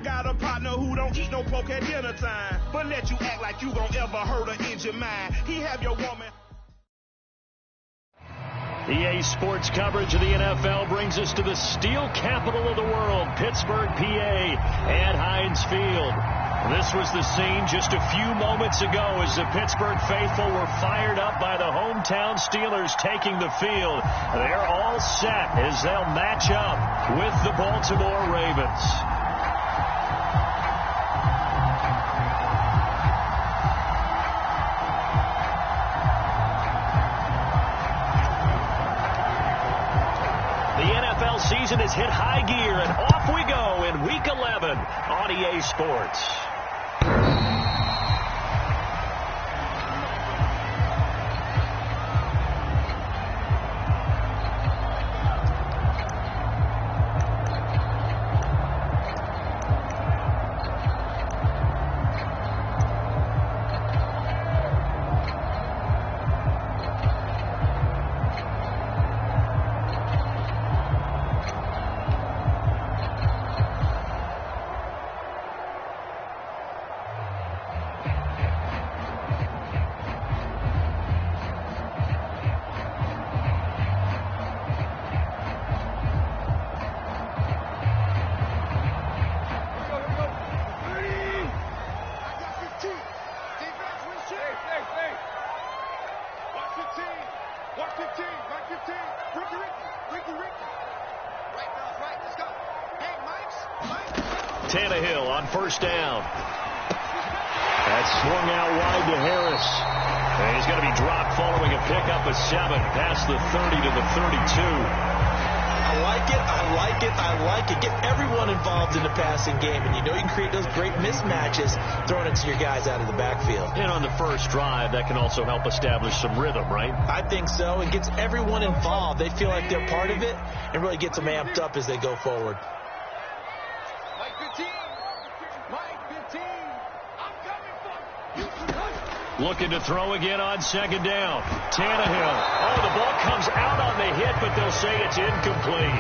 got a partner who don't eat no pork at dinner time, but let you act like you gon' ever hurt or injure mine. He have your woman. EA Sports coverage of the NFL brings us to the steel capital of the world, Pittsburgh, PA, at Heinz Field. This was the scene just a few moments ago as the Pittsburgh faithful were fired up by the hometown Steelers taking the field. They're all set as they'll match up with the Baltimore Ravens. Season has hit high gear, and off we go in Week 11 on EA Sports. Tannehill on first down. That swung out wide to Harris. And he's going to be dropped following a pickup of 7 past the 30 to the 32. I like it. Get everyone involved in the passing game. And you know you can create those great mismatches throwing it to your guys out of the backfield. And on the first drive, that can also help establish some rhythm, right? I think so. It gets everyone involved. They feel like they're part of it and really gets them amped up as they go forward. Looking to throw again on second down. Tannehill. Oh, the ball comes out on the hit, but they'll say it's incomplete.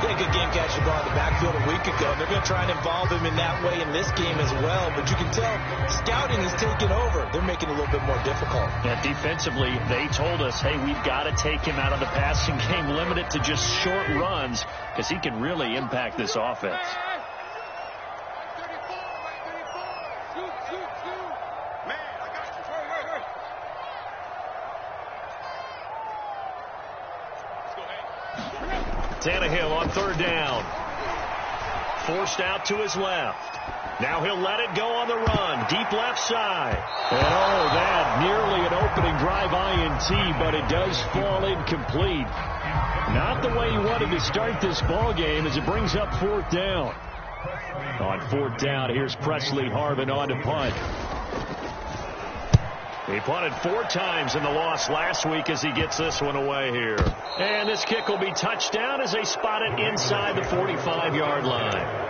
Yeah, good game catch the ball in the backfield a week ago. They're going to try and involve him in that way in this game as well. But you can tell scouting is taking over. They're making it a little bit more difficult. Yeah, defensively, they told us, hey, we've got to take him out of the passing game, limit it to just short runs, because he can really impact this offense. Tannehill on third down. Forced out to his left. Now he'll let it go on the run. Deep left side. And that nearly an opening drive INT, but it does fall incomplete. Not the way he wanted to start this ball game as it brings up fourth down. On fourth down, here's Presley Harvin on to punt. He punted 4 times in the loss last week as he gets this one away here. And this kick will be touchdown as they spot it inside the 45-yard line.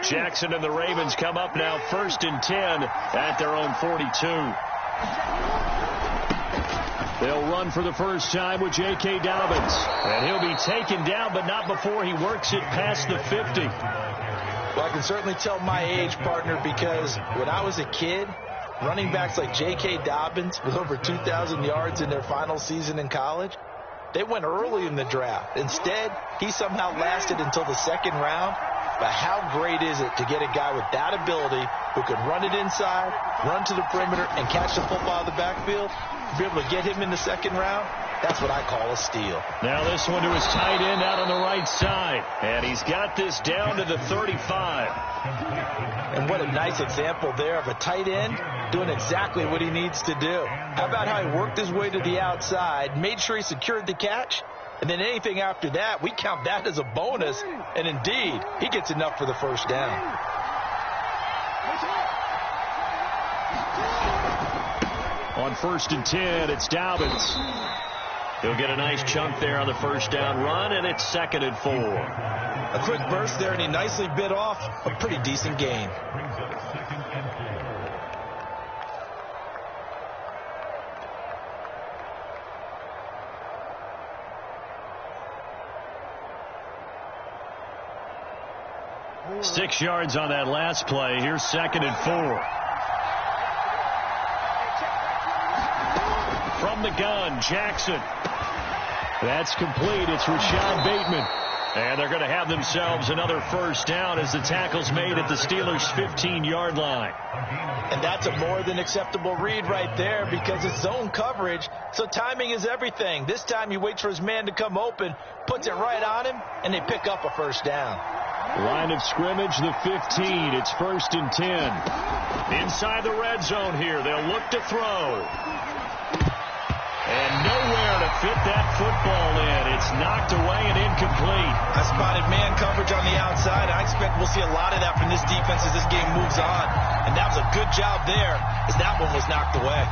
Jackson and the Ravens come up now 1st and 10 at their own 42. They'll run for the first time with J.K. Dobbins. And he'll be taken down, but not before he works it past the 50. Well, I can certainly tell my age, partner, because when I was a kid, running backs like J.K. Dobbins with over 2,000 yards in their final season in college, they went early in the draft. Instead, he somehow lasted until the 2nd round. But how great is it to get a guy with that ability who can run it inside, run to the perimeter, and catch the football out of the backfield? To be able to get him in the 2nd round, that's what I call a steal. Now this one to his tight end out on the right side. And he's got this down to the 35. And what a nice example there of a tight end doing exactly what he needs to do. How about how he worked his way to the outside, made sure he secured the catch, and then anything after that, we count that as a bonus. And indeed, he gets enough for the first down. On 1st and 10, it's Dobbins. He'll get a nice chunk there on the first down run, and it's 2nd and 4. A quick burst there, and he nicely bit off a pretty decent gain. Six yards on that last play. Here's 2nd and 4. From the gun, Jackson. That's complete. It's Rashad Bateman. And they're going to have themselves another first down as the tackle's made at the Steelers' 15-yard line. And that's a more than acceptable read right there because it's zone coverage, so timing is everything. This time he waits for his man to come open, puts it right on him, and they pick up a first down. Line of scrimmage, the 15. It's 1st and 10. Inside the red zone here. They'll look to throw. And nowhere to fit that football in. It's knocked away and incomplete. I spotted man coverage on the outside. I expect we'll see a lot of that from this defense as this game moves on. And that was a good job there as that one was knocked away.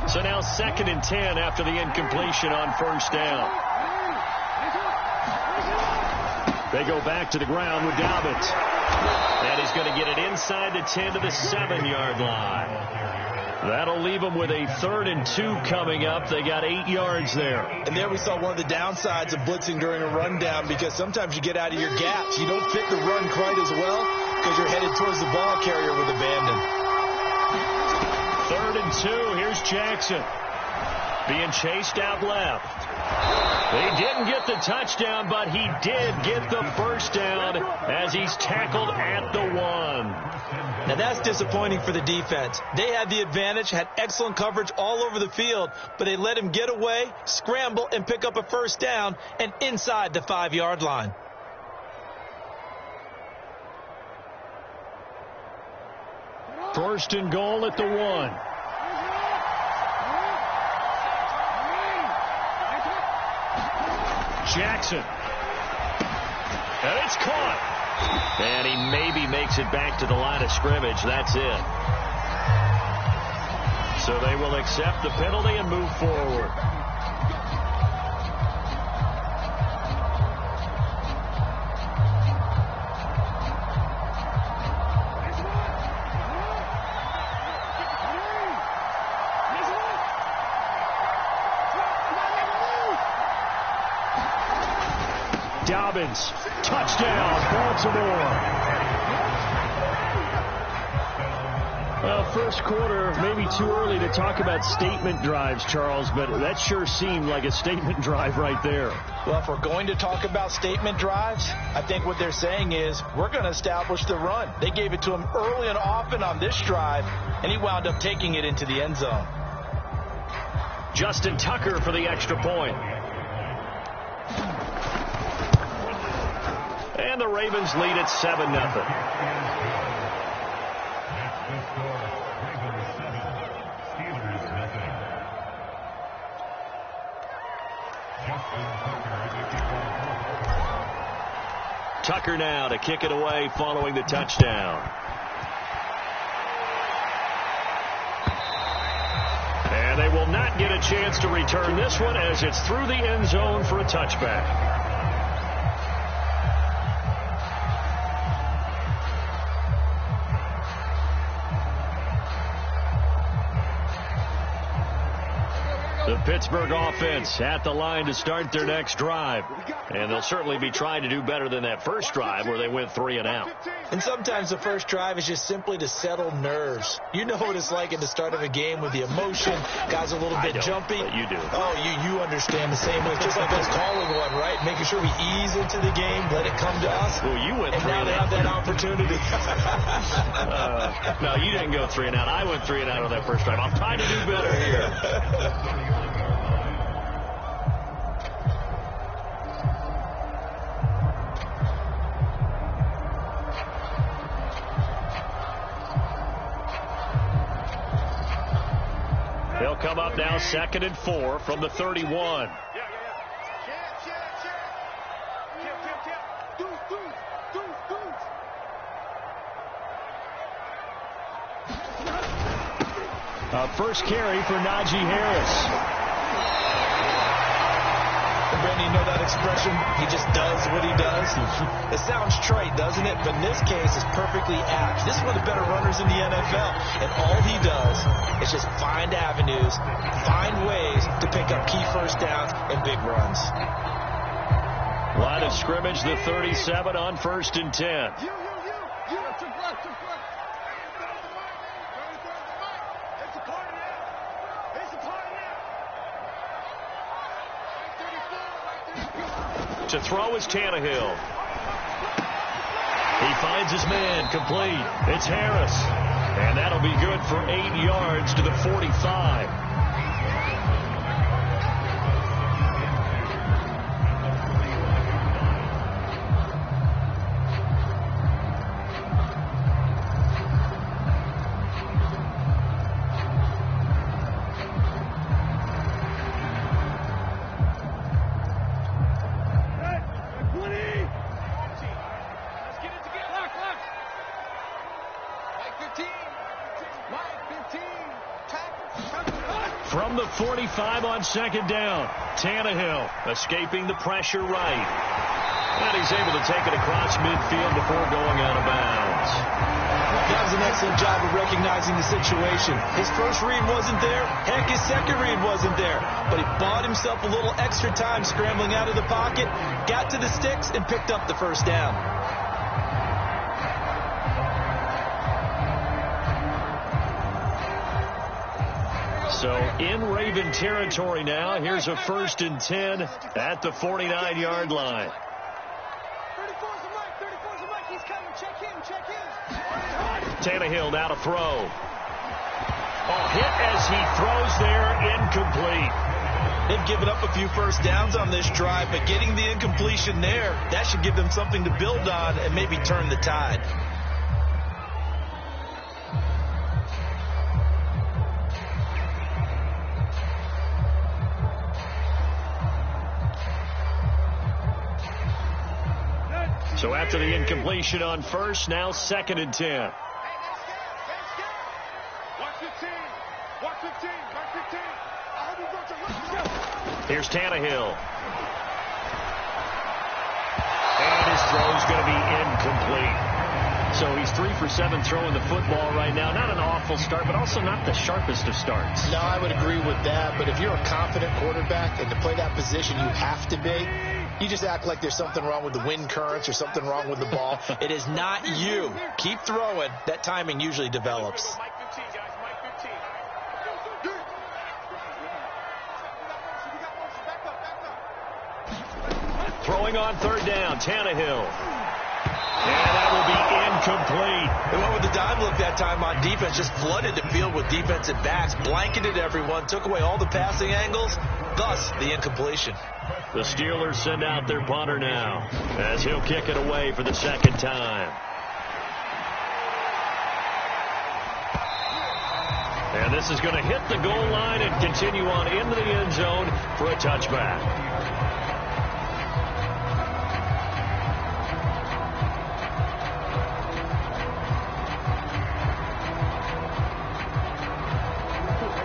So now 2nd and 10 after the incompletion on first down. They go back to the ground with Dobbins. And he's going to get it inside the 10 to the 7-yard line. That'll leave them with a 3rd and 2 coming up. They got 8 yards there. And there we saw one of the downsides of blitzing during a rundown because sometimes you get out of your gaps. You don't fit the run quite as well because you're headed towards the ball carrier with abandon. 3rd and 2. Here's Jackson being chased out left. He didn't get the touchdown, but he did get the first down as he's tackled at the 1. Now that's disappointing for the defense. They had the advantage, had excellent coverage all over the field, but they let him get away, scramble, and pick up a first down and inside the 5-yard line. First and goal at the 1. Jackson. And it's caught. And he maybe makes it back to the line of scrimmage. That's it. So they will accept the penalty and move forward. Dobbins, touchdown, Baltimore. Well, first quarter, maybe too early to talk about statement drives, Charles, but that sure seemed like a statement drive right there. Well, if we're going to talk about statement drives, I think what they're saying is we're going to establish the run. They gave it to him early and often on this drive, and he wound up taking it into the end zone. Justin Tucker for the extra point. And the Ravens lead at 7-0. Tucker now to kick it away following the touchdown. And they will not get a chance to return this one as it's through the end zone for a touchback. The Pittsburgh offense at the line to start their next drive. And they'll certainly be trying to do better than that first drive where they went 3 and out. And sometimes the first drive is just simply to settle nerves. You know what it's like at the start of a game with the emotion. Guys are a little bit jumpy. But you do. Oh, you understand the same way. It's just like us calling one, right? Making sure we ease into the game, let it come to us. Well, you went 3 and out. And now they have that opportunity. No, you didn't go 3 and out. I went 3 and out on that first drive. I'm trying to do better here. They'll come up now 2nd and 4 from the 31. First carry for Najee Harris. Randy, you know that expression? He just does what he does. It sounds trite, doesn't it? But in this case, it's perfectly apt. This is one of the better runners in the NFL. And all he does is just find avenues, find ways to pick up key first downs and big runs. Line of scrimmage, the 37 on 1st and 10. To throw is Tannehill. He finds his man, complete. It's Harris. And that'll be good for 8 yards to the 45. From the 45 on 2nd down, Tannehill escaping the pressure right. And he's able to take it across midfield before going out of bounds. That was an excellent job of recognizing the situation. His first read wasn't there. Heck, his second read wasn't there. But he bought himself a little extra time scrambling out of the pocket, got to the sticks, and picked up the first down. So in Raven territory now. Here's a 1st and 10 at the 49-yard line. 34's the mic. 34's the mic. He's coming. Check him. Tannehill now to throw. Hit as he throws there, incomplete. They've given up a few first downs on this drive, but getting the incompletion there, that should give them something to build on and maybe turn the tide. So after the incompletion on 1st, now 2nd and 10. Watch 15. Watch 15. Watch 15. I hope you go to Here's Tannehill. And his throw's going to be incomplete. So he's 3 for 7 throwing the football right now. Not an awful start, but also not the sharpest of starts. No, I would agree with that. But if you're a confident quarterback and to play that position, you have to be. You just act like there's something wrong with the wind currents or something wrong with the ball. It is not you. Keep throwing. That timing usually develops. Mike 15, guys. Mike 15. Throwing on 3rd down, Tannehill. And that will be incomplete. They went with the dive look that time on defense, just flooded the field with defensive backs, blanketed everyone, took away all the passing angles, thus the incompletion. The Steelers send out their punter now as he'll kick it away for the 2nd time. And this is going to hit the goal line and continue on into the end zone for a touchback.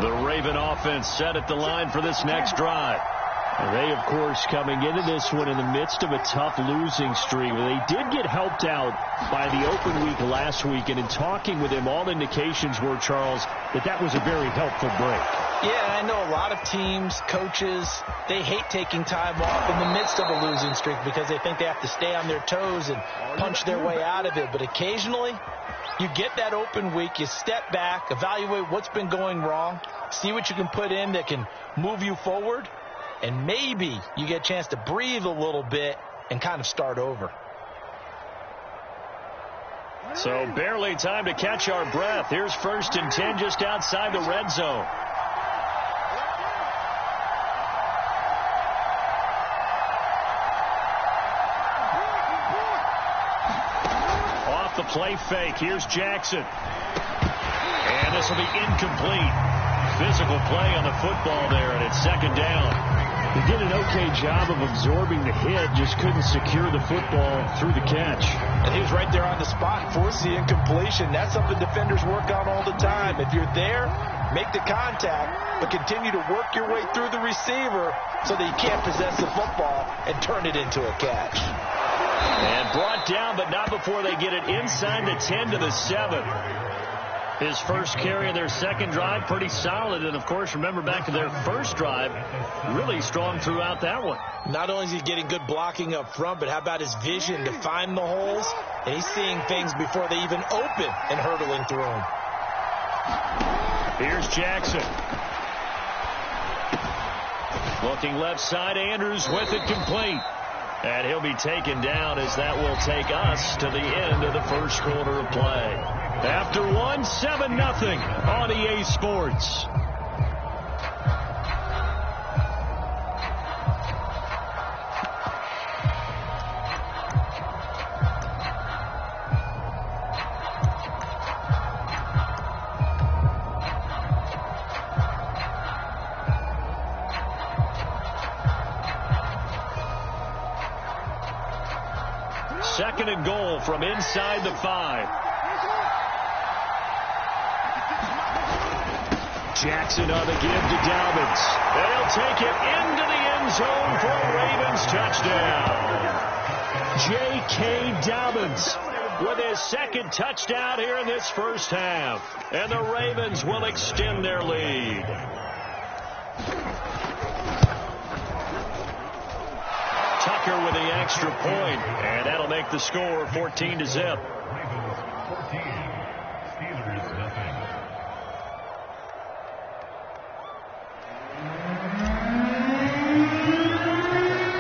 The Raven offense set at the line for this next drive. And they, of course, coming into this one in the midst of a tough losing streak. They did get helped out by the open week last week, and in talking with him, all indications were, Charles, that was a very helpful break. Yeah, I know a lot of teams, coaches, they hate taking time off in the midst of a losing streak because they think they have to stay on their toes and punch their way out of it. But occasionally, you get that open week, you step back, evaluate what's been going wrong, see what you can put in that can move you forward, and maybe you get a chance to breathe a little bit and kind of start over. So barely time to catch our breath. Here's 1st and 10 just outside the red zone. Off the play fake. Here's Jackson. And this will be incomplete. Physical play on the football there, and it's 2nd down. He did an okay job of absorbing the hit, just couldn't secure the football through the catch. And he was right there on the spot, forced the incompletion. That's something defenders work on all the time. If you're there, make the contact, but continue to work your way through the receiver so that you can't possess the football and turn it into a catch. And brought down, but not before they get it inside the 10 to the 7. His first carry of their second drive, pretty solid. And, of course, remember back to their first drive, really strong throughout that one. Not only is he getting good blocking up front, but how about his vision to find the holes? And he's seeing things before they even open and hurdling through them. Here's Jackson. Looking left side, Andrews with it complete. And he'll be taken down as that will take us to the end of the first quarter of play. After one, 7-0 on EA Sports. Second and goal from inside the 5. Jackson on the give to Dobbins. They'll take it into the end zone for a Ravens touchdown. J.K. Dobbins with his second touchdown here in this first half. And the Ravens will extend their lead. Tucker with the extra point, and that'll make the score 14-0.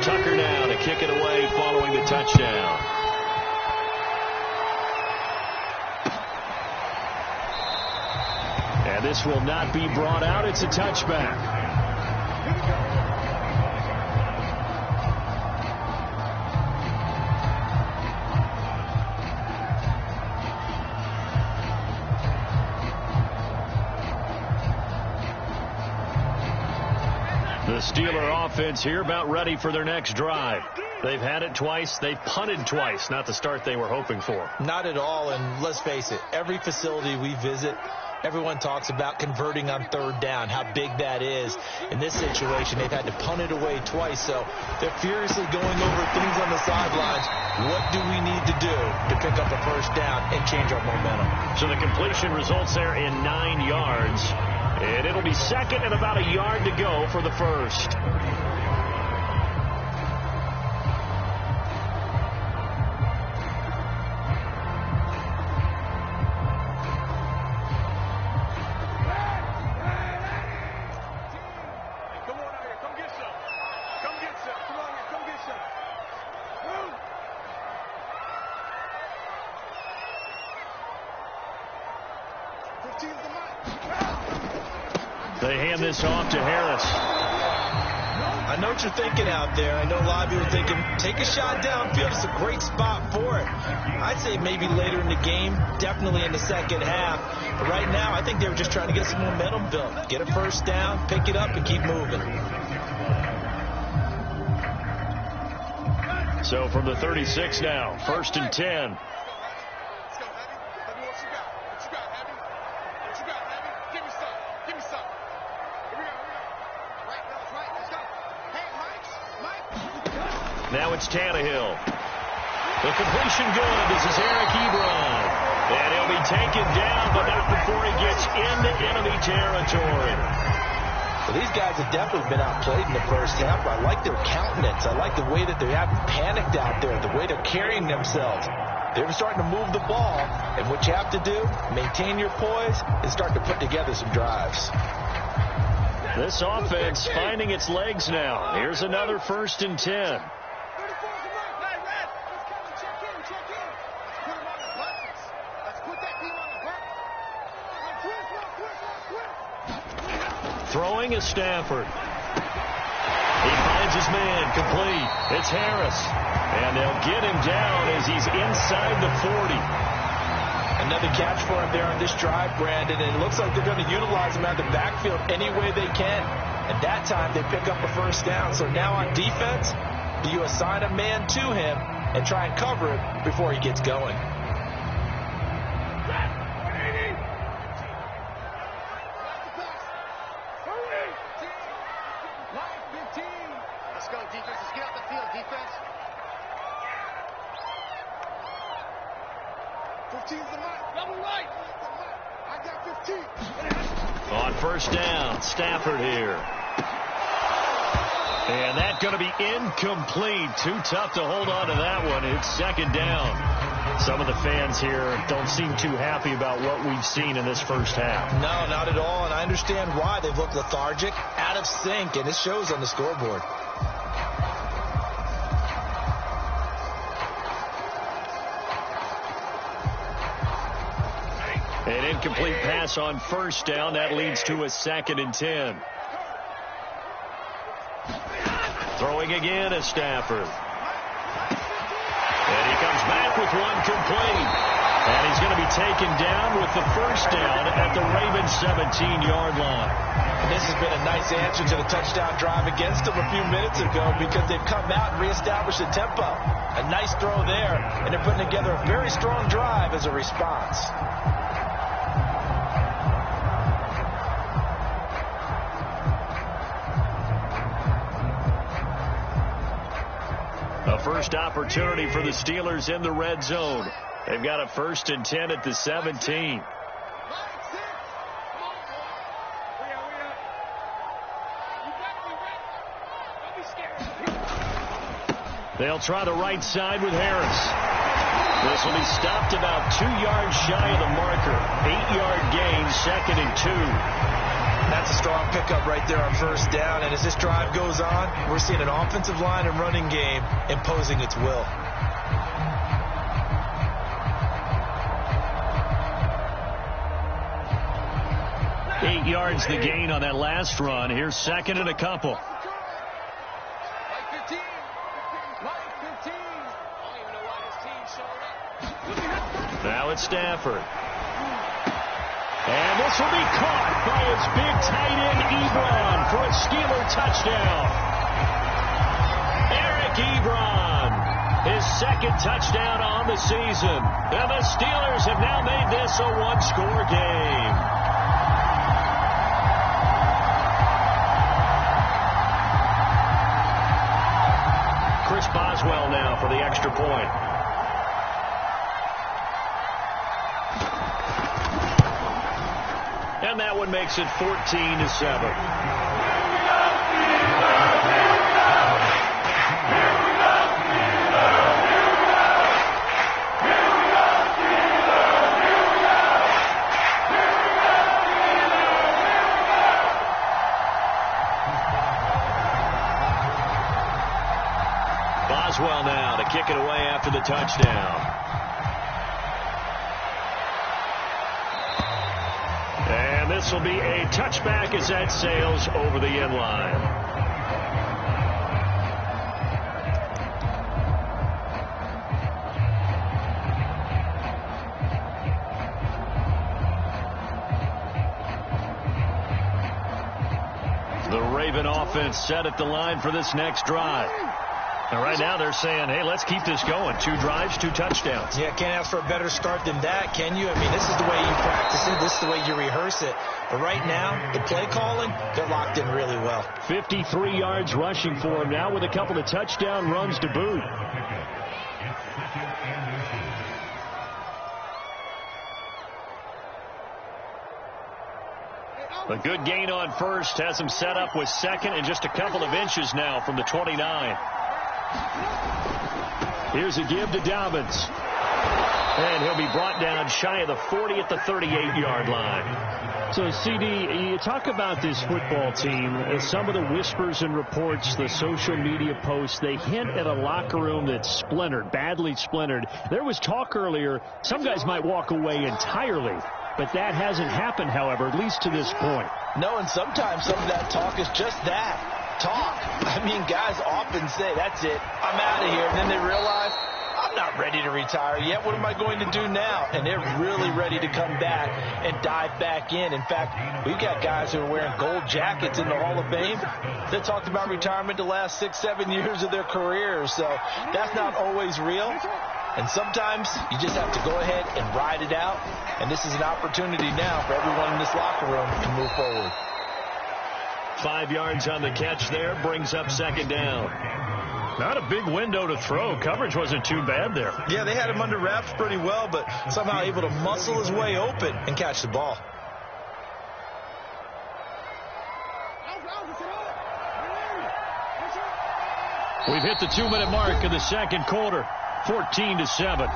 Tucker now to kick it away following the touchdown. And this will not be brought out. It's a touchback. The Steeler offense here about ready for their next drive. They've had it twice. They've punted twice. Not the start they were hoping for. Not at all, and let's face it, every facility we visit, everyone talks about converting on third down, how big that is. In this situation, they've had to punt it away twice, so they're furiously going over things on the sidelines. What do we need to do to pick up a first down and change our momentum? So the completion results there in 9 yards. And it'll be second and about a yard to go for the first. They hand this off to Harris. I know what you're thinking out there. I know a lot of you are thinking, take a shot downfield. It's a great spot for it. I'd say maybe later in the game, definitely in the second half. But right now, I think they were just trying to get some momentum built. Get a first down, pick it up, and keep moving. So from the 36 now, 1st and 10. Now it's Tannehill. The completion good. This is Eric Ebron. And he'll be taken down, but not before he gets into enemy territory. Well, these guys have definitely been outplayed in the first half. I like their countenance. I like the way that they haven't panicked out there, the way they're carrying themselves. They're starting to move the ball, and what you have to do, maintain your poise and start to put together some drives. This offense finding its legs now. Here's another 1st and 10. Throwing is Stafford. He finds his man complete. It's Harris. And they'll get him down as he's inside the 40. Another catch for him there on this drive, Brandon. And it looks like they're going to utilize him out of the backfield any way they can. And that time they pick up a first down. So now on defense, do you assign a man to him and try and cover it before he gets going? Let's go, defense. Let's get out the field, defense. 15's the mark. Double right. I got 15. On first down, Stafford here. And that's going to be incomplete. Too tough to hold on to that one. It's second down. Some of the fans here don't seem too happy about what we've seen in this first half. No, not at all. And I understand why. They've looked lethargic, out of sync, and it shows on the scoreboard. An incomplete pass on first down. That leads to a 2nd and 10. Throwing again is Stafford. And he comes back with one complete. And he's going to be taken down with the first down at the Ravens' 17-yard line. And this has been a nice answer to the touchdown drive against them a few minutes ago because they've come out and reestablished the tempo. A nice throw there, and they're putting together a very strong drive as a response. A first opportunity for the Steelers in the red zone. They've got a 1st and 10 at the 17. They'll try the right side with Harris. This will be stopped about 2 yards shy of the marker. 8-yard gain, 2nd and 2. That's a strong pickup right there on first down. And as this drive goes on, we're seeing an offensive line and running game imposing its will. Eight yards the gain on that last run. Here's 2nd and a couple. Now it's Stafford. And this will be caught by his big tight end, Ebron, for a Steeler touchdown. Eric Ebron, his 2nd touchdown on the season. And the Steelers have now made this a one-score game. Chris Boswell now for the extra point. And that one makes it 14-7. Boswell now to kick it away after the touchdown. And this will be a touchback as that sails over the end line. The Raven offense set at the line for this next drive. And right now they're saying, hey, let's keep this going. 2 drives, 2 touchdowns. Yeah, can't ask for a better start than that, can you? I mean, this is the way you practice it. This is the way you rehearse it. But right now, the play calling, they're locked in really well. 53 yards rushing for him now with a couple of touchdown runs to boot. A good gain on first has him set up with 2nd and just a couple of inches now from the 29. Here's a give to Dobbins. And he'll be brought down shy of the 40 at the 38-yard line. So, CD, you talk about this football team, some of the whispers and reports, the social media posts, they hint at a locker room that's splintered, badly splintered. There was talk earlier, some guys might walk away entirely, but that hasn't happened, however, at least to this point. No, and sometimes some of that talk is just that, talk. I mean, guys often say, that's it, I'm out of here, and then they realize, I'm not ready to retire yet. What am I going to do now? And they're really ready to come back and dive back in. In fact, we've got guys who are wearing gold jackets in the Hall of Fame that talked about retirement the last 6-7 years of their careers. So that's not always real. And sometimes you just have to go ahead and ride it out. And this is an opportunity now for everyone in this locker room to move forward. 5 yards on the catch there, brings up second down. Not a big window to throw. Coverage wasn't too bad there. Yeah, they had him under wraps pretty well, but somehow able to muscle his way open and catch the ball. We've hit the 2-minute mark of the second quarter. 14-7.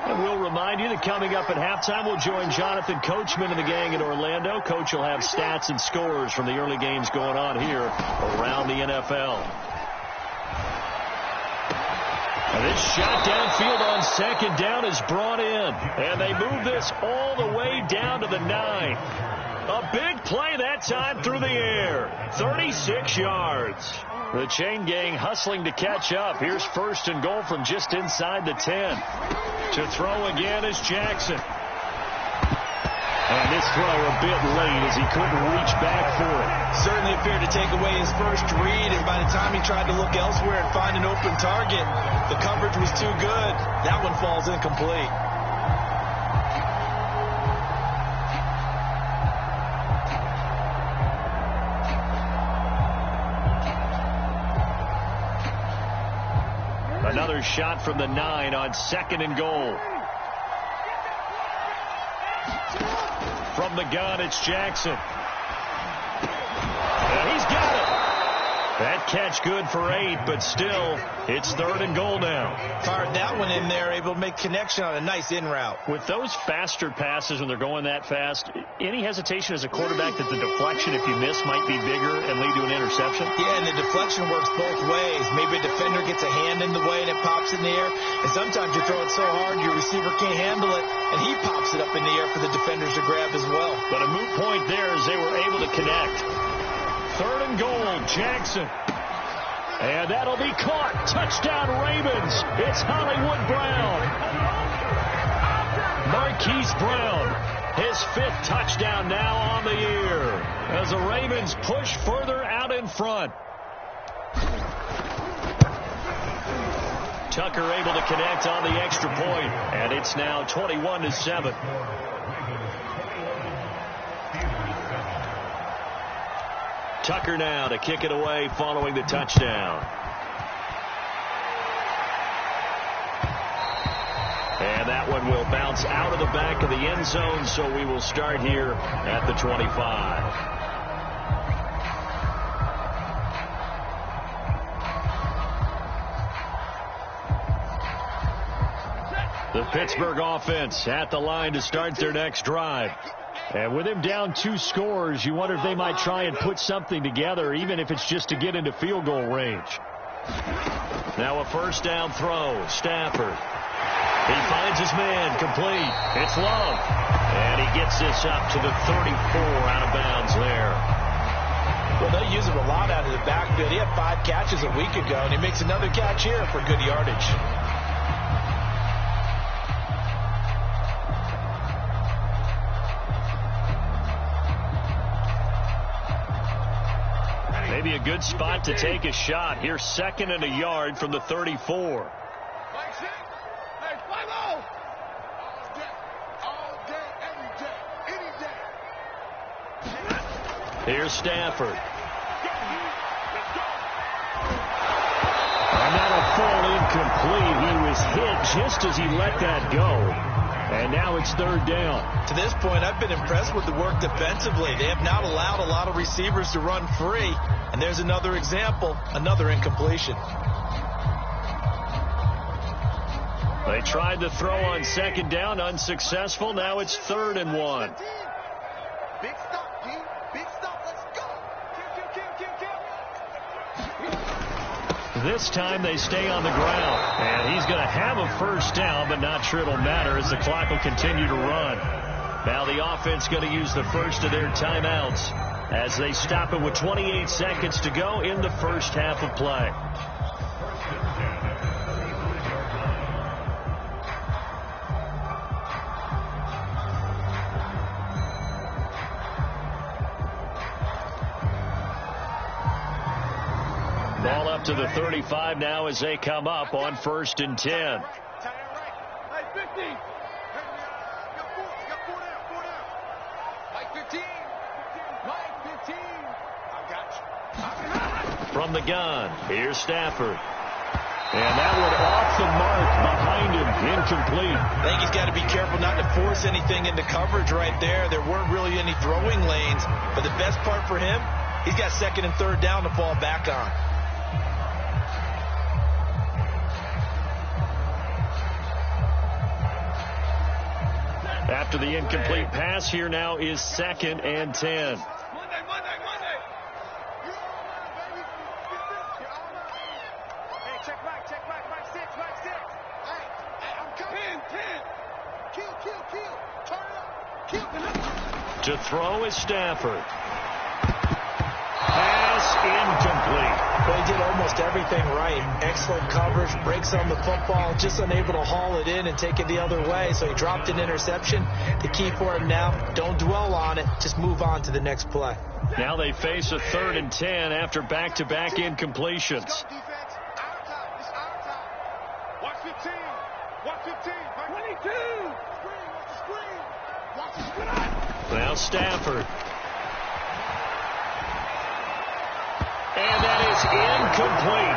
And we'll remind you that coming up at halftime, we'll join Jonathan Coachman and the gang in Orlando. Coach will have stats and scores from the early games going on here around the NFL. And this shot downfield on second down is brought in. And they move this all the way down to the 9. A big play that time through the air. 36 yards. The chain gang hustling to catch up. Here's first and goal from just inside the 10. To throw again is Jackson. And this throw a bit late as he couldn't reach back for it. Certainly appeared to take away his first read, and by the time he tried to look elsewhere and find an open target, the coverage was too good. That one falls incomplete. Another shot from the 9 on second and goal. From the gun, it's Jackson. And he's got it. That catch good for 8, but still, it's third and goal now. Fired that one in there, able to make connection on a nice in route. With those faster passes when they're going that fast, any hesitation as a quarterback that the deflection, if you miss, might be bigger and lead to an interception? Yeah, and the deflection works both ways. Maybe a defender gets a hand in the way and it pops in the air. And sometimes you throw it so hard your receiver can't handle it, and he pops it up in the air for the defenders to grab as well. But a moot point there as they were able to connect. Third and goal, Jackson. And that'll be caught. Touchdown, Ravens. It's Hollywood Brown. Marquise Brown, his 5th touchdown now on the year as the Ravens push further out in front. Tucker able to connect on the extra point, and it's now 21-7. Tucker now to kick it away following the touchdown. And that one will bounce out of the back of the end zone, so we will start here at the 25. The Pittsburgh offense at the line to start their next drive. And with him down 2 scores, you wonder if they might try and put something together, even if it's just to get into field goal range. Now a first down throw. Stafford. He finds his man complete. It's Love. And he gets this up to the 34 out of bounds there. Well, they use him a lot out of the backfield. He had 5 catches a week ago, and he makes another catch here for good yardage. Maybe a good spot to take a shot. Here's 2nd and a yard from the 34. Here's Stafford. And that'll fall incomplete. He was hit just as he let that go. And now it's 3rd down. To this point, I've been impressed with the work defensively. They have not allowed a lot of receivers to run free. And there's another example, another incompletion. They tried to throw on 2nd down, unsuccessful. Now it's 3rd and 1. Big stop, team. Big stop. Let's go. Kill. This time they stay on the ground. And he's going to have a first down, but not sure it'll matter as the clock will continue to run. Now the offense going to use the first of their timeouts as they stop it with 28 seconds to go in the first half of play. Ball up to the 35 now as they come up on 1st and 10. Hey, 50. Mike 15. Mike 15. I got you. From the gun, here's Stafford. And that one off the mark behind him, incomplete. I think he's got to be careful not to force anything into coverage right there. There weren't really any throwing lanes, but the best part for him, he's got 2nd and 3rd down to fall back on. After the incomplete pass, here now is 2nd and 10. Monday. You're all mine, baby. You're all mine. Hey, check Mike 6. Hey, I'm coming. 10. Kill. Turn it up. Kill. To throw is Stafford. Pass incomplete. Well, he did almost everything right. Excellent coverage, breaks on the football, just unable to haul it in and take it the other way, so he dropped an interception. The key for him now, don't dwell on it, just move on to the next play. Now they face a 3rd and 10 after back-to-back incompletions. Let's go, defense. Our time. It's our time. Watch 15. 22. Watch the screen. Now Stafford. And that is incomplete.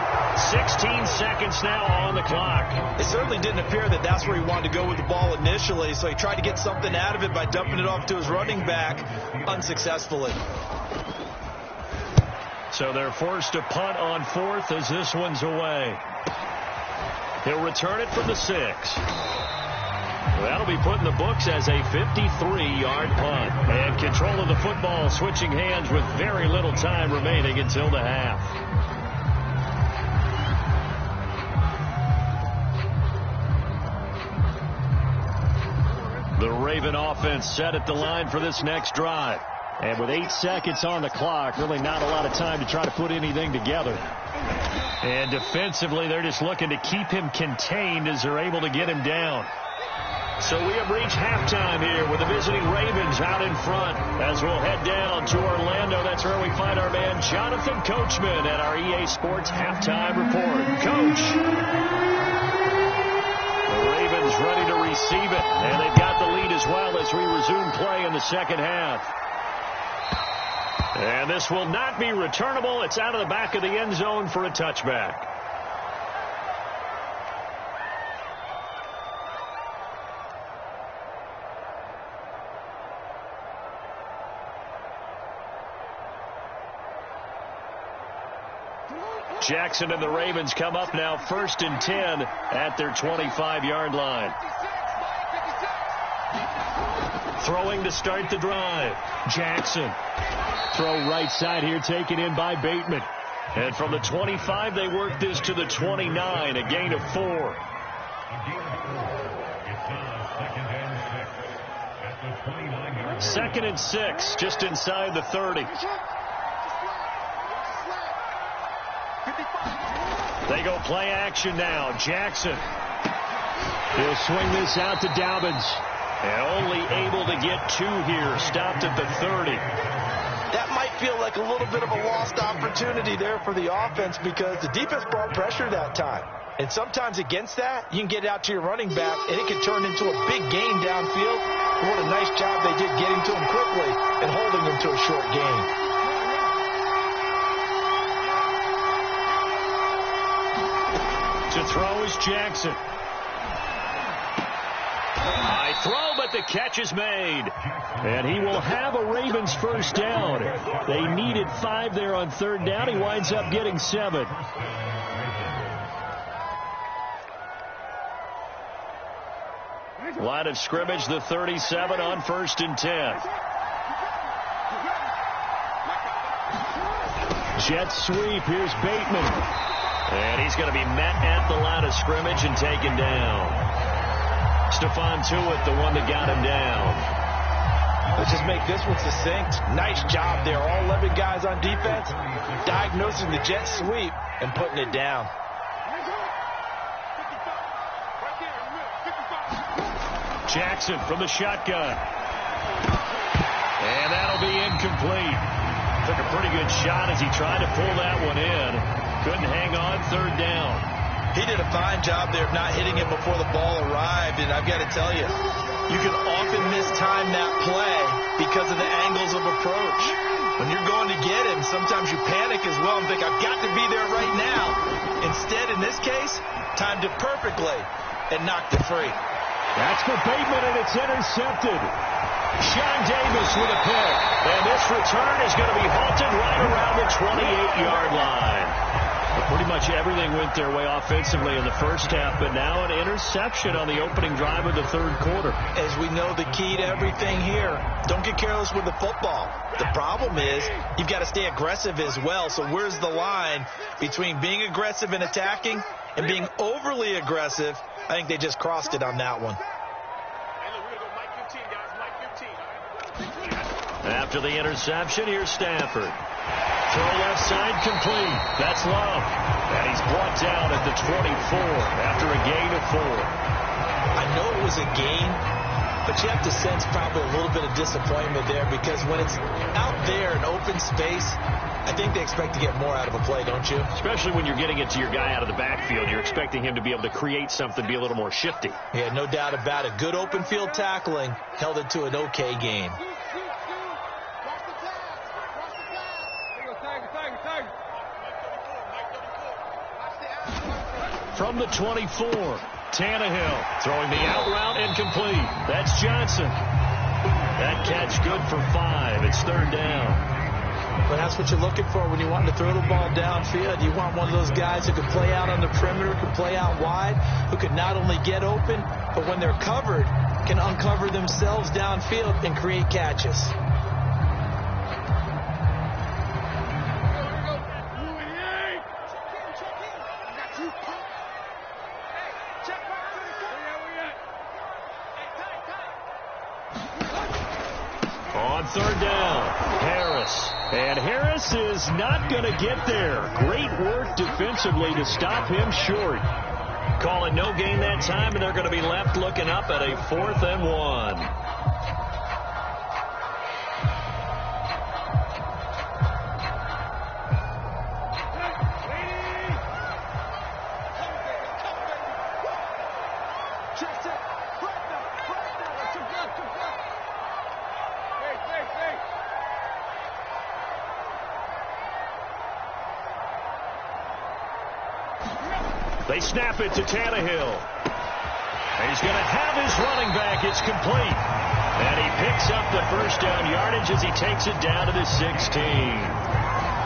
16 seconds now on the clock. It certainly didn't appear that that's where he wanted to go with the ball initially, so he tried to get something out of it by dumping it off to his running back unsuccessfully. So they're forced to punt on 4th as this one's away. He'll return it from the 6. That'll be put in the books as a 53-yard punt. And control of the football switching hands with very little time remaining until the half. The Raven offense set at the line for this next drive. And with 8 seconds on the clock, really not a lot of time to try to put anything together. And defensively, they're just looking to keep him contained as they're able to get him down. So we have reached halftime here with the visiting Ravens out in front. As we'll head down to Orlando, that's where we find our man Jonathan Coachman at our EA Sports Halftime Report. Coach. The Ravens ready to receive it, and they've got the lead as well as we resume play in the second half. And this will not be returnable. It's out of the back of the end zone for a touchback. Jackson and the Ravens come up now 1st and 10 at their 25-yard line. Throwing to start the drive. Jackson. Throw right side here taken in by Bateman. And from the 25 they work this to the 29, a gain of 4. Second and 6 just inside the 30. They go play action now. Jackson. He'll swing this out to Dobbins. And only able to get 2 here. Stopped at the 30. That might feel like a little bit of a lost opportunity there for the offense because the defense brought pressure that time. And sometimes against that, you can get it out to your running back, and it can turn into a big gain downfield. And what a nice job they did getting to him quickly and holding him to a short gain. To throw is Jackson. High throw, but the catch is made. And he will have a Ravens first down. They needed 5 there on 3rd down. He winds up getting 7. Line of scrimmage, the 37 on 1st and 10. Jet sweep. Here's Bateman. And he's going to be met at the line of scrimmage and taken down. Stephon Tuitt, the one that got him down. Let's just make this one succinct. Nice job there. All 11 guys on defense diagnosing the jet sweep and putting it down. Jackson from the shotgun. And that'll be incomplete. Took a pretty good shot as he tried to pull that one in. Couldn't hang on. Third down. He did a fine job there of not hitting it before the ball arrived, and I've got to tell you, you can often mistime that play because of the angles of approach. When you're going to get him, sometimes you panic as well and think, I've got to be there right now. Instead, in this case, timed it perfectly and knocked it free. That's for Bateman, and it's intercepted. Sean Davis with a pick. And this return is going to be halted right around the 28-yard line. But pretty much everything went their way offensively in the first half, but now an interception on the opening drive of the third quarter. As we know, the key to everything here, don't get careless with the football. The problem is you've got to stay aggressive as well. So where's the line between being aggressive and attacking and being overly aggressive? I think they just crossed it on that one. After the interception, here's Stafford. Throw left side complete. That's Love. And he's brought down at the 24 after a gain of 4. I know it was a gain, but you have to sense probably a little bit of disappointment there because when it's out there in open space, I think they expect to get more out of a play, don't you? Especially when you're getting it to your guy out of the backfield. You're expecting him to be able to create something, be a little more shifty. Yeah, no doubt about it. Good open field tackling held it to an okay gain. From the 24, Tannehill throwing the out route incomplete. That's Johnson. That catch good for 5. It's third down. But that's what you're looking for when you want to throw the ball downfield. You want one of those guys who can play out on the perimeter, can play out wide, who can not only get open, but when they're covered, can uncover themselves downfield and create catches. On third down, Harris. And Harris is not going to get there. Great work defensively to stop him short. Call it no gain that time, and they're going to be left looking up at a 4th and 1. They snap it to Tannehill. And he's going to have his running back. It's complete. And he picks up the first down yardage as he takes it down to the 16.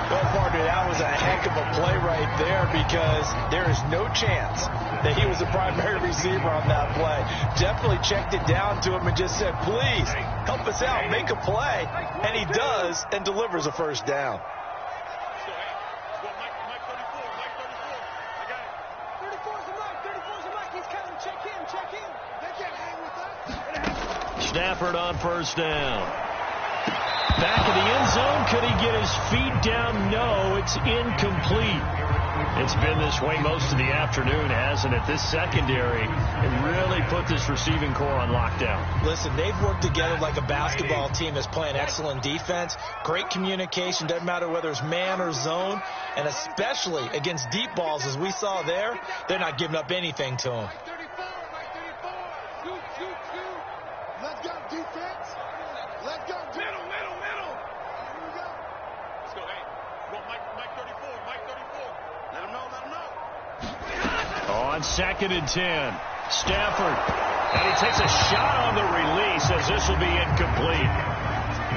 Well, partner, that was a heck of a play right there because there is no chance that he was the primary receiver on that play. Definitely checked it down to him and just said, please, help us out, make a play. And he does and delivers a first down. Stafford on first down. Back in the end zone. Could he get his feet down? No, it's incomplete. It's been this way most of the afternoon, hasn't it? This secondary it really put this receiving core on lockdown. Listen, they've worked together like a basketball team that's playing excellent defense. Great communication. Doesn't matter whether it's man or zone. And especially against deep balls, as we saw there, they're not giving up anything to them. Let's go, defense. Let's go. Middle. Here we go. Let's go, hey. Mike 34. Let him know. On 2nd and 10, Stafford. And he takes a shot on the release as this will be incomplete.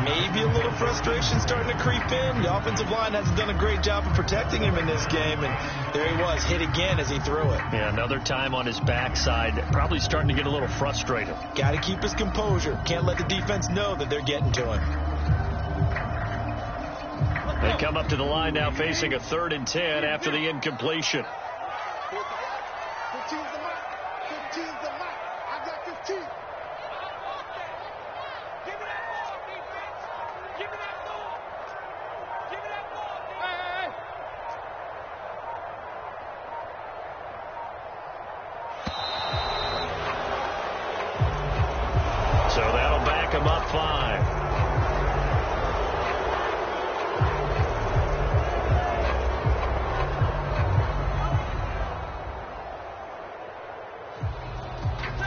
Maybe a little frustration starting to creep in. The offensive line hasn't done a great job of protecting him in this game, and there he was, hit again as he threw it. Yeah, another time on his backside, probably starting to get a little frustrated. Got to keep his composure. Can't let the defense know that they're getting to him. They come up to the line now facing a 3rd and 10 after the incompletion. 15's the mark. 15's the mark. I got 15. Give me that ball. So that'll back him up 5.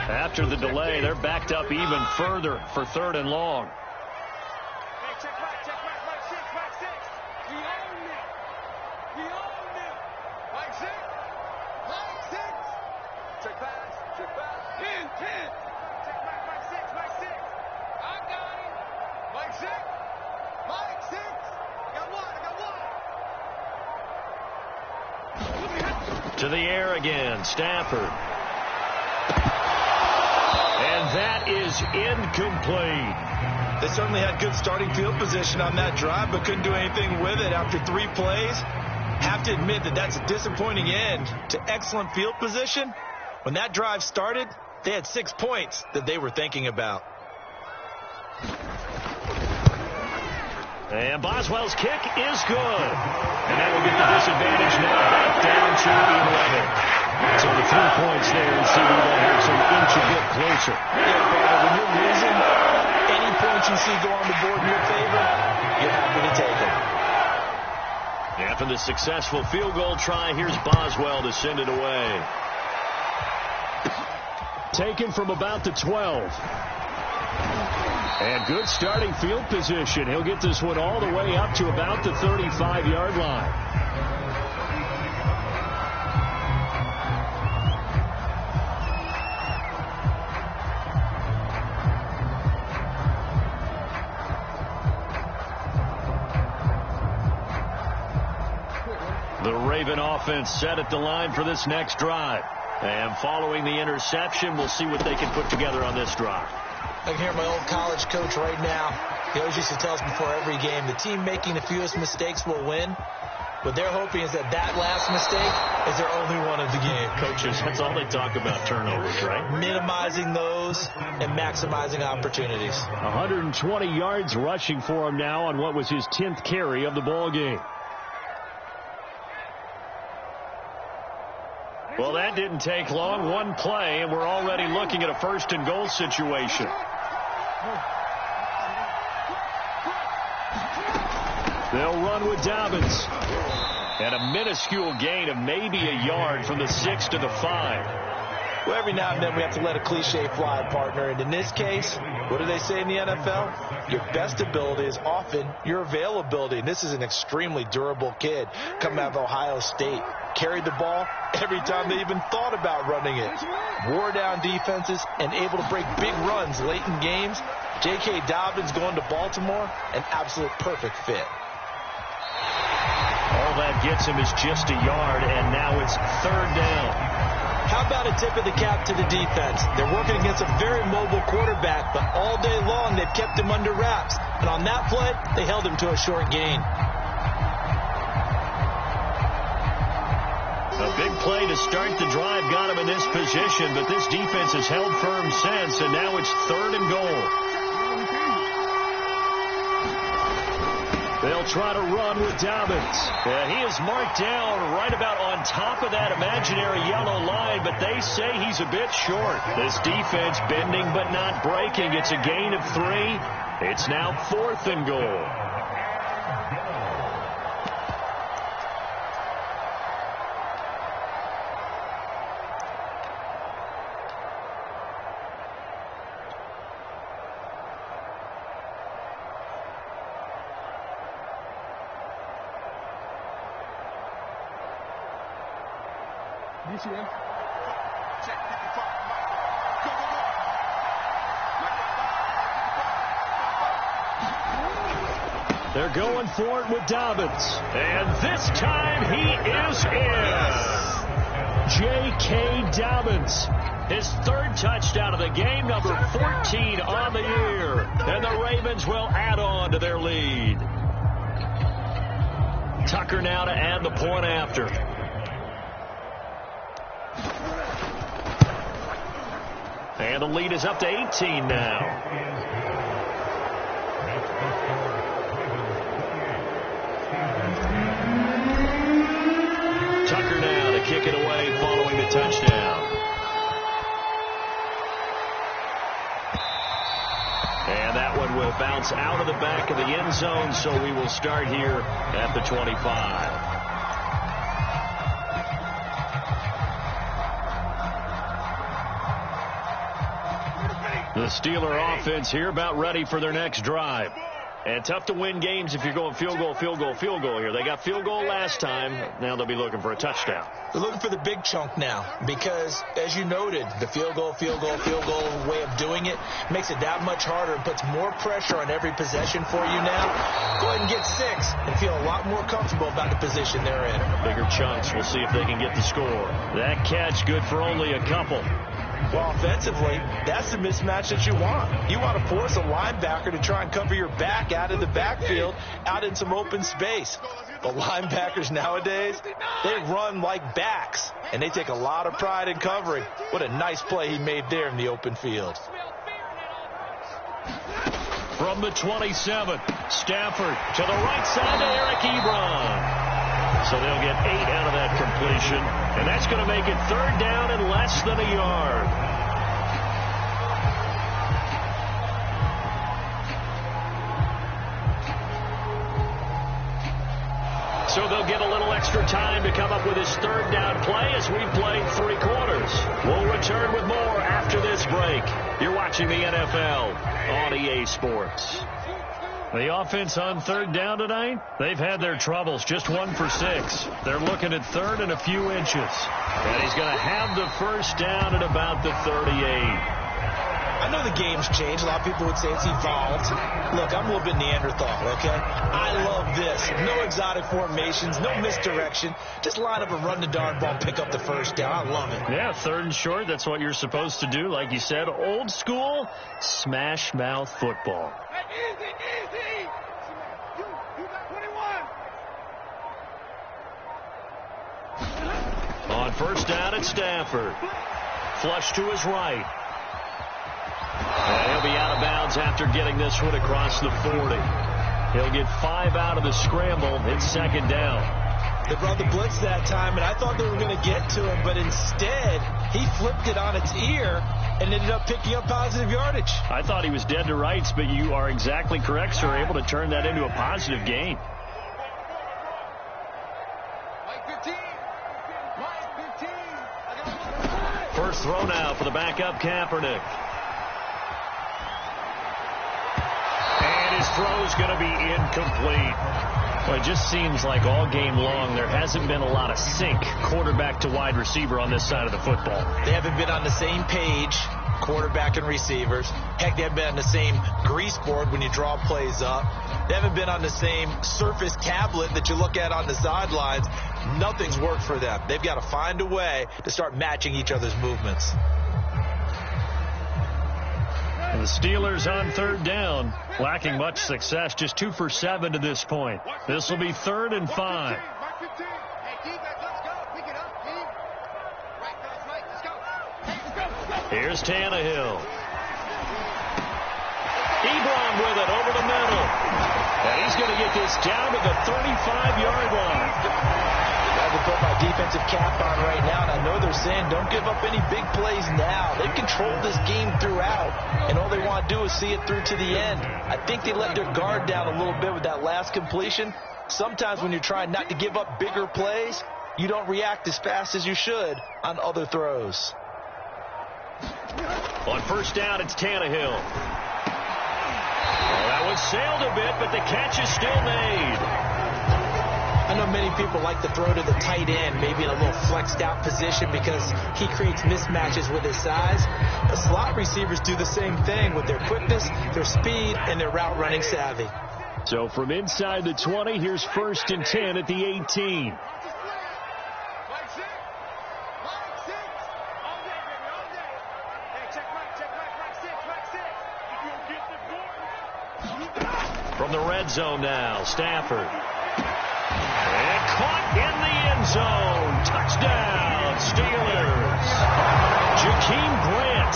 After the delay, they're backed up even further for 3rd and long. Hey, check back, 6. He owned it. Mike 6. Check back. 10. Check back, Mike 6. I got him. Mike 6. I got one. To the air again, Stafford. And that is incomplete. They certainly had good starting field position on that drive, but couldn't do anything with it after 3 plays. Have to admit that that's a disappointing end to excellent field position. When that drive started, they had 6 points that they were thinking about. And Boswell's kick is good. And that will get the disadvantage now back down to 11. So the 3 points there, and see that has an inch a bit closer. Yeah, brother, when you're losing, any points you see go on the board in your favor, you're happy to take them. After the successful field goal try, here's Boswell to send it away. Taken from about the 12. And good starting field position. He'll get this one all the way up to about the 35-yard line. The Raven offense set at the line for this next drive. And following the interception, we'll see what they can put together on this drive. I can hear my old college coach right now. He always used to tell us before every game, the team making the fewest mistakes will win. What they're hoping is that last mistake is their only one of the game. Coaches, that's all they talk about, turnovers, right? Minimizing those and maximizing opportunities. 120 yards rushing for him now on what was his 10th carry of the ball game. Well, that didn't take long. 1 play, and we're already looking at a 1st and goal situation. They'll run with Dobbins. And a minuscule gain of maybe a yard from the 6 to the 5. Well, every now and then we have to let a cliche fly, partner. And in this case, what do they say in the NFL? Your best ability is often your availability. And this is an extremely durable kid coming out of Ohio State. Carried the ball every time they even thought about running it. Wore down defenses and able to break big runs late in games. J.K. Dobbins going to Baltimore, an absolute perfect fit. All that gets him is just a yard, and now it's 3rd down. How about a tip of the cap to the defense? They're working against a very mobile quarterback, but all day long they've kept him under wraps. And on that play, they held him to a short gain. A big play to start the drive got him in this position, but this defense has held firm since, and now it's 3rd and goal. They'll try to run with Dobbins. Yeah, he is marked down right about on top of that imaginary yellow line, but they say he's a bit short. This defense bending but not breaking. It's a gain of 3. It's now 4th and goal. Check 55. Go. They're going for it with Dobbins. And this time he is in. J.K. Dobbins. His 3rd touchdown of the game, number 14 on the year. And the Ravens will add on to their lead. Tucker now to add the point after. And the lead is up to 18 now. bounce out of the back of the end zone, so we will start here at the 25. The Steeler offense here about ready for their next drive. And tough to win games if you're going field goal, field goal, field goal here. They got field goal last time. Now they'll be looking for a touchdown. They're looking for the big chunk now because, as you noted, the field goal way of doing it makes it that much harder and puts more pressure on every possession for you now. Go ahead and get 6 and feel a lot more comfortable about the position they're in. Bigger chunks. We'll see if they can get the score. That catch good for only a couple. Well, offensively, that's the mismatch that you want. You want to force a linebacker to try and cover your back out of the backfield, out in some open space. But linebackers nowadays, they run like backs, and they take a lot of pride in covering. What a nice play he made there in the open field. From the 27, Stafford to the right side to Eric Ebron. So they'll get 8 out of that completion, and that's going to make it 3rd down and less than a yard. So they'll get a little extra time to come up with his 3rd down play as we've played 3 quarters. We'll return with more after this break. You're watching the NFL on EA Sports. The offense on 3rd down tonight, they've had their troubles. Just 1 for 6. They're looking at 3rd and a few inches. And he's going to have the 1st down at about the 38. I know the game's changed. A lot of people would say it's evolved. Look, I'm a little bit Neanderthal, okay? I love this. No exotic formations, no misdirection. Just line up and run the darn ball and pick up the 1st down. I love it. Yeah, 3rd and short. That's what you're supposed to do. Like you said, old school smash mouth football. Easy. You got 21. On 1st down at Stafford. Flush to his right. And he'll be out of bounds after getting this one across the 40. He'll get 5 out of the scramble. It's 2nd down. They brought the blitz that time, and I thought they were going to get to him, but instead he flipped it on its ear and ended up picking up positive yardage. I thought he was dead to rights, but you are exactly correct, sir. Able to turn that into a positive gain. First throw now for the backup Kaepernick. And his throw's going to be incomplete. Well, it just seems like all game long there hasn't been a lot of sync quarterback to wide receiver on this side of the football. They haven't been on the same page, quarterback and receivers. Heck, they haven't been on the same grease board when you draw plays up. They haven't been on the same Surface tablet that you look at on the sidelines. Nothing's worked for them. They've got to find a way to start matching each other's movements. And the Steelers on 3rd down, lacking much success, just 2 for 7 to this point. This will be 3rd and 5. Here's Tannehill. Ebron with it over the middle. And he's going to get this down to the 35-yard line. I have to put my defensive cap on right now, and I know they're saying don't give up any big plays now. They've controlled this game throughout, and all they want to do is see it through to the end. I think they let their guard down a little bit with that last completion. Sometimes when you're trying not to give up bigger plays, you don't react as fast as you should on other throws. On 1st down, it's Tannehill. Well, that one sailed a bit, but the catch is still made. I know many people like to throw to the tight end, maybe in a little flexed out position because he creates mismatches with his size. But slot receivers do the same thing with their quickness, their speed, and their route running savvy. So from inside the 20, here's 1st and 10 at the 18. From the red zone now, Stafford. And caught in the end zone. Touchdown, Steelers. Jakeem Grant,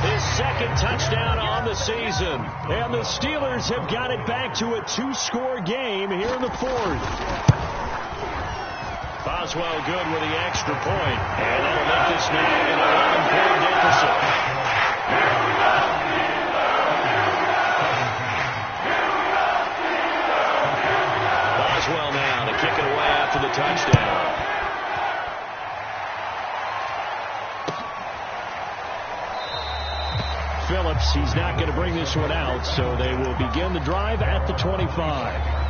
his 2nd touchdown on the season. And the Steelers have got it back to a 2-score game here in the 4th. Boswell good with the extra point. And that'll make this now an 11-point deficit. Phillips. He's not going to bring this one out, so they will begin the drive at the 25.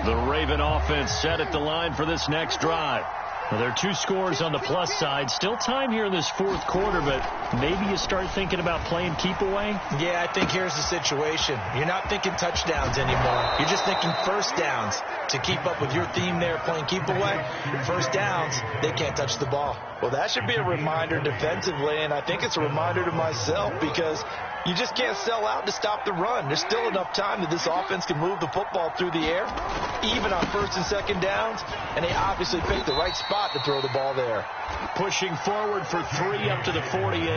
The Raven offense set at the line for this next drive. Well, there are 2 scores on the plus side. Still time here in this fourth quarter, but maybe you start thinking about playing keep away? Yeah, I think here's the situation. You're not thinking touchdowns anymore. You're just thinking first downs. To keep up with your theme there, playing keep away, first downs, they can't touch the ball. Well, that should be a reminder defensively, and I think it's a reminder to myself because you just can't sell out to stop the run. There's still enough time that this offense can move the football through the air, even on first and second downs, and they obviously picked the right spot to throw the ball there. Pushing forward for 3 up to the 48.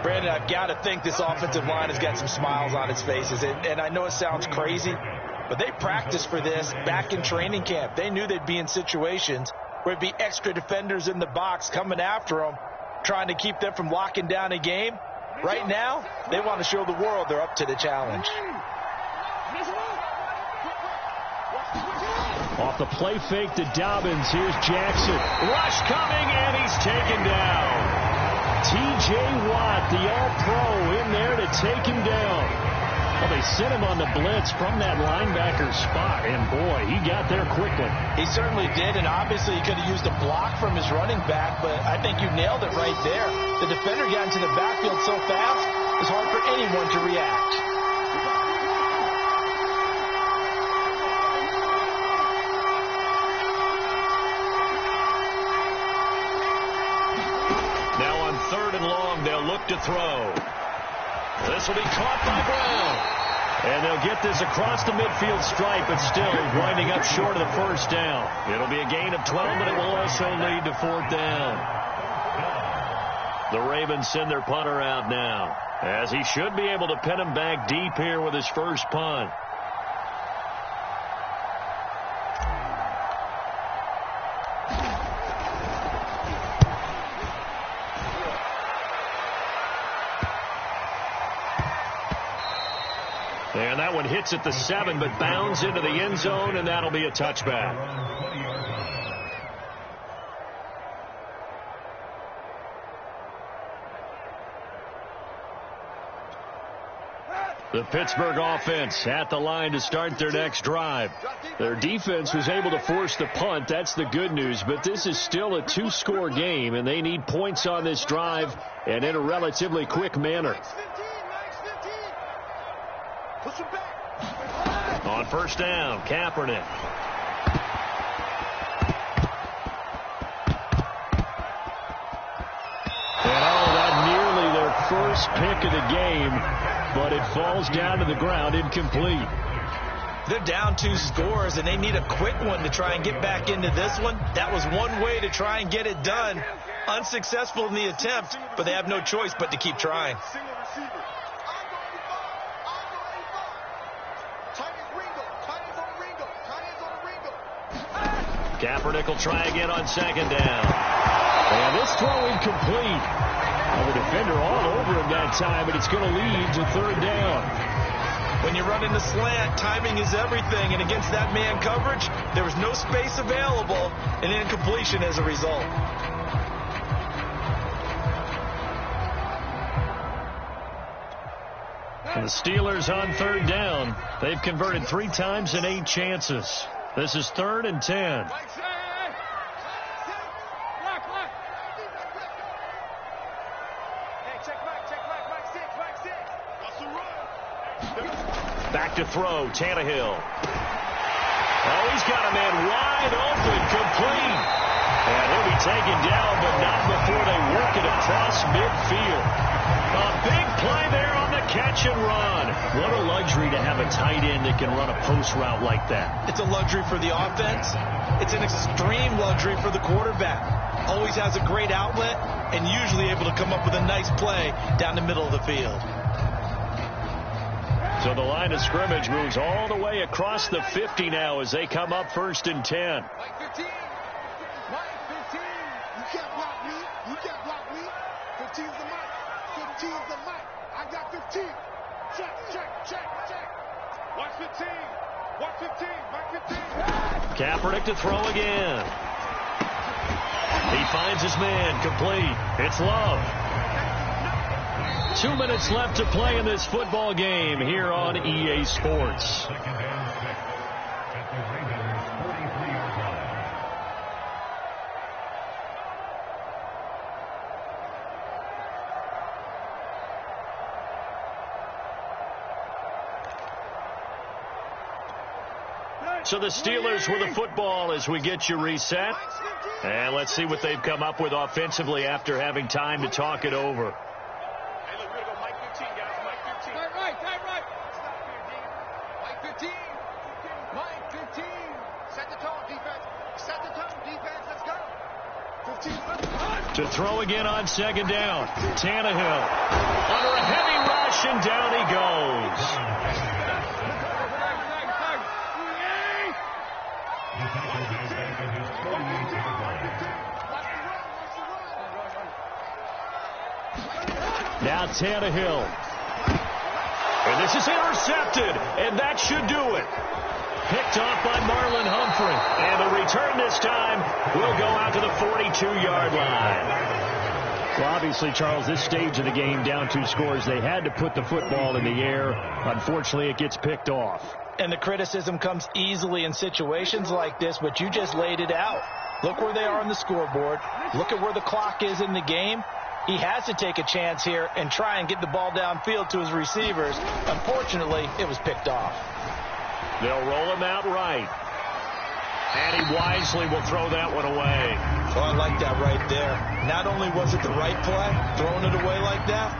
Brandon, I've got to think this offensive line has got some smiles on its faces, and I know it sounds crazy, but they practiced for this back in training camp. They knew they'd be in situations where it'd be extra defenders in the box coming after them, trying to keep them from locking down a game. Right now, they want to show the world they're up to the challenge. Off the play fake to Dobbins. Here's Jackson. Rush coming, and he's taken down. T.J. Watt, the All-Pro, in there to take him down. Well, they sent him on the blitz from that linebacker spot, and boy, he got there quickly. He certainly did, and obviously he could have used a block from his running back, but I think you nailed it right there. The defender got into the backfield so fast, it's hard for anyone to react. Now on 3rd and long, they'll look to throw. This will be caught by Brown. And they'll get this across the midfield stripe, but still winding up short of the first down. It'll be a gain of 12, but it will also lead to 4th down. The Ravens send their punter out now, as he should be able to pin him back deep here with his first punt. And that one hits at the 7, but bounds into the end zone, and that'll be a touchback. The Pittsburgh offense at the line to start their next drive. Their defense was able to force the punt. That's the good news, but this is still a 2-score game, and they need points on this drive and in a relatively quick manner. On first down, Kaepernick. And that nearly their first pick of the game, but it falls down to the ground incomplete. They're down 2 scores, and they need a quick one to try and get back into this one. That was one way to try and get it done. Unsuccessful in the attempt, but they have no choice but to keep trying. Kaepernick will try again on 2nd down. And this throw incomplete. Well, the defender all over him that time, but it's going to lead to 3rd down. When you run in the slant, timing is everything, and against that man coverage, there was no space available, and incompletion as a result. And the Steelers on 3rd down. They've converted 3 times in 8 chances. This is 3rd and 10. Back to throw, Tannehill. Oh, he's got a man wide open, complete. And he'll be taken down, but not before they work it across midfield. A big play there on the catch and run. What a luxury to have a tight end that can run a post route like that. It's a luxury for the offense. It's an extreme luxury for the quarterback. Always has a great outlet and usually able to come up with a nice play down the middle of the field. So the line of scrimmage moves all the way across the 50 now as they come up 1st and 10. Mike 15. Mike 15. You can't block me. You can't block me. 15's the mic. 15's the mic. I got 15. Check. Watch 15. Watch 15. Mark 15. Kaepernick to throw again. He finds his man, complete. It's Love. 2 minutes left to play in this football game here on EA Sports. So the Steelers with the football as we get you reset. And let's see what they've come up with offensively after having time to talk it over. Hey, look, we're going to go Mike 15, guys. Mike 15. Tight right. Stop here, Mike 15. Mike 15. Set the tone, defense. Set the tone, defense. Let's go. 15. To throw again on second down. Tannehill under a heavy rush, and down he goes. Now Tannehill. And this is intercepted, and that should do it. Picked off by Marlon Humphrey. And the return this time will go out to the 42-yard line. Well, obviously, Charles, this stage of the game, down 2 scores, they had to put the football in the air. Unfortunately, it gets picked off. And the criticism comes easily in situations like this, but you just laid it out. Look where they are on the scoreboard. Look at where the clock is in the game. He has to take a chance here and try and get the ball downfield to his receivers. Unfortunately, it was picked off. They'll roll him out right. And he wisely will throw that one away. Oh, I like that right there. Not only was it the right play, throwing it away like that,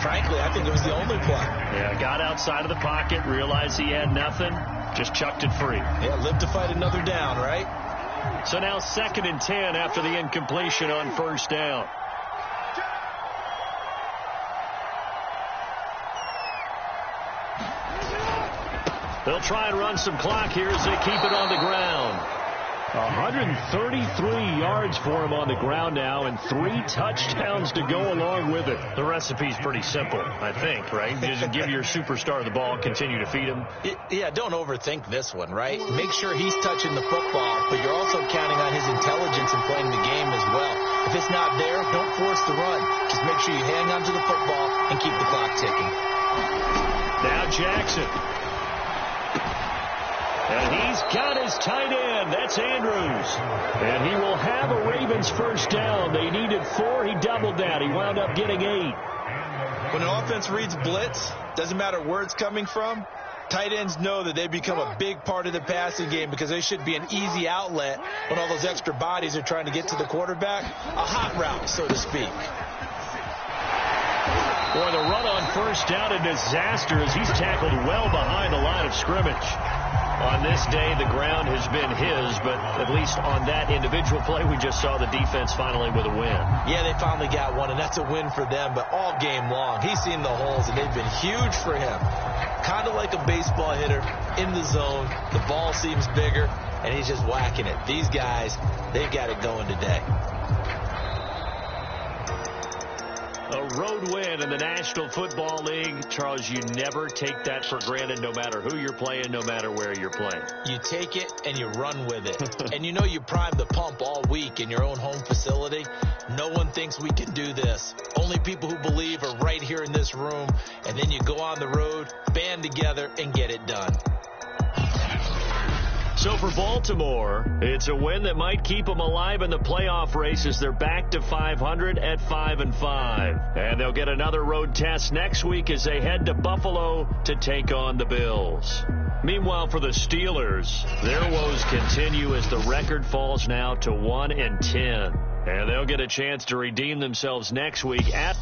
frankly, I think it was the only play. Yeah, got outside of the pocket, realized he had nothing, just chucked it free. Yeah, live to fight another down, right? So now 2nd and 10 after the incompletion on first down. They'll try and run some clock here as they keep it on the ground. 133 yards for him on the ground now, and 3 touchdowns to go along with it. The recipe's pretty simple, I think, right? Just give your superstar the ball, continue to feed him. Yeah, don't overthink this one, right? Make sure he's touching the football, but you're also counting on his intelligence in playing the game as well. If it's not there, don't force the run. Just make sure you hang on to the football and keep the clock ticking. Now Jackson. And he's got his tight end. That's Andrews. And he will have a Ravens first down. They needed 4. He doubled that. He wound up getting 8. When an offense reads blitz, doesn't matter where it's coming from, tight ends know that they become a big part of the passing game because they should be an easy outlet when all those extra bodies are trying to get to the quarterback. A hot route, so to speak. Boy, the run on first down, a disaster as he's tackled well behind the line of scrimmage. On this day, the ground has been his, but at least on that individual play, we just saw the defense finally with a win. Yeah, they finally got one, and that's a win for them, but all game long, he's seen the holes, and they've been huge for him. Kind of like a baseball hitter in the zone. The ball seems bigger, and he's just whacking it. These guys, they've got it going today. A road win in the National Football League. Charles, you never take that for granted no matter who you're playing, no matter where you're playing. You take it and you run with it. And you know you primed the pump all week in your own home facility. No one thinks we can do this. Only people who believe are right here in this room. And then you go on the road, band together, and get it done. So for Baltimore, it's a win that might keep them alive in the playoff race as they're back to 500 at 5-5. And they'll get another road test next week as they head to Buffalo to take on the Bills. Meanwhile, for the Steelers, their woes continue as the record falls now to 1-10. And they'll get a chance to redeem themselves next week at